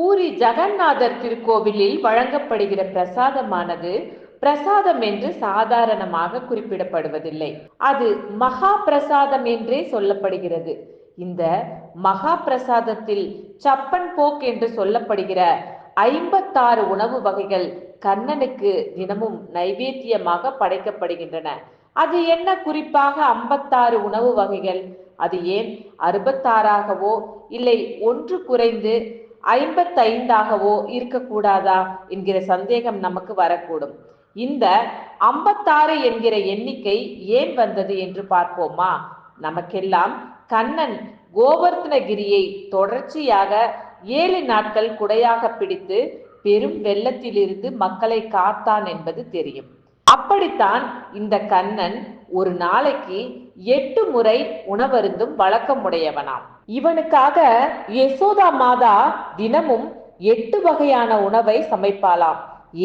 பூரி ஜெகந்நாதர் திருக்கோவிலில் வழங்கப்படுகிற பிரசாதமானது பிரசாதம் என்று சாதாரணமாக குறிப்பிடப்படுவதில்லை. அது மகா பிரசாதம் என்றே சொல்லப்படுகிறது. இந்த மகா பிரசாதத்தில் சப்பன் போக் என்று சொல்லப்படுகிற 56 உணவு வகைகள் கண்ணனுக்கு தினமும் நைவேத்தியமாக படைக்கப்படுகின்றன. அது என்ன குறிப்பாக 56 உணவு வகைகள்? அது ஏன் 66ஆகவோ இல்லை ஒன்று குறைந்து 55ஆகவோ இருக்கக்கூடாதா என்கிற சந்தேகம் நமக்கு வரக்கூடும். இந்த 56 என்கிற எண்ணிக்கை ஏன் வந்தது என்று பார்ப்போமா? நமக்கெல்லாம் கண்ணன் கோவர்த்தனகிரியை தொடர்ச்சியாக 7 நாட்கள் குடையாக பிடித்து பெரும் வெள்ளத்திலிருந்து மக்களை காத்தான் என்பது தெரியும். அப்படித்தான் இந்த கண்ணன் ஒரு நாளைக்கு 8 முறை உணவருந்தும் வழக்கமுடையவனாம். இவனுக்காக யசோதா மாதா தினமும் 8 வகையான உணவை சமைப்பாளாம்.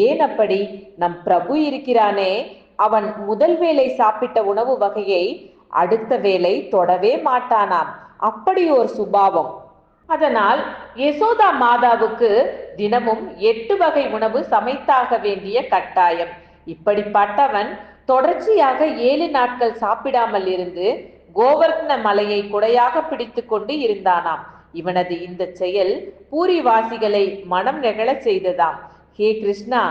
ஏன் அப்படி? நம் பிரபு இருக்கிறானே, அவன் முதல் வேளை சாப்பிட்ட உணவு வகையை அடுத்த வேளை தொடவே மாட்டானாம். அப்படி ஒரு சுபாவம். அதனால் யசோதா மாதாவுக்கு தினமும் 8 வகை உணவு சமைத்தாக வேண்டிய கட்டாயம். இப்படிப்பட்டவன் தொடர்ச்சியாக 7 நாட்கள் சாப்பிடாமல் இருந்து கோவர்த்தன மலையை குடையாக பிடித்து கொண்டு இருந்தானாம். இவனது இந்த செயல் பூரிவாசிகளை மனம் நெகிழ செய்ததாம். ஹே கிருஷ்ணா,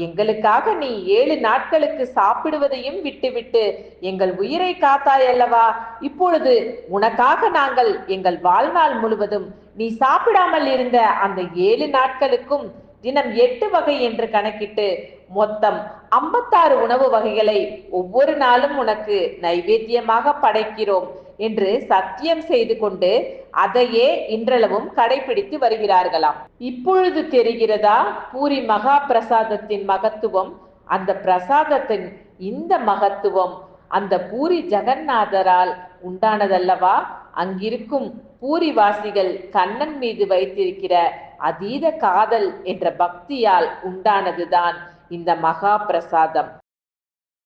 எங்களுக்காக நீ 7 நாட்களுக்கு சாப்பிடுவதையும் விட்டுவிட்டு எங்கள் உயிரை காத்தாயல்லவா? இப்பொழுது உனக்காக நாங்கள் எங்கள் வாழ்நாள் முழுவதும் நீ சாப்பிடாமல் இருந்த அந்த 7 நாட்களுக்கும் தினம் 8 வகை என்று கணக்கிட்டு மொத்தம் 56 உணவு வகைகளை ஒவ்வொரு நாளும் உனக்கு நைவேத்தியமாக படைக்கிறோம் என்று சத்தியம் செய்து கொண்டு அதையே இன்றளவும் கடைபிடித்து வருகிறார்களாம். இப்பொழுது தெரிகிறதா பூரி மகா பிரசாதத்தின் மகத்துவம்? அந்த பிரசாதத்தின் இந்த மகத்துவம் அந்த பூரி ஜெகந்நாதரால் உண்டானதல்லவா? அங்கிருக்கும் பூரிவாசிகள் கண்ணன் மீது வைத்திருக்கிற அதீத காதல் என்ற பக்தியால் உண்டானதுதான் இந்த மகா பிரசாதம்.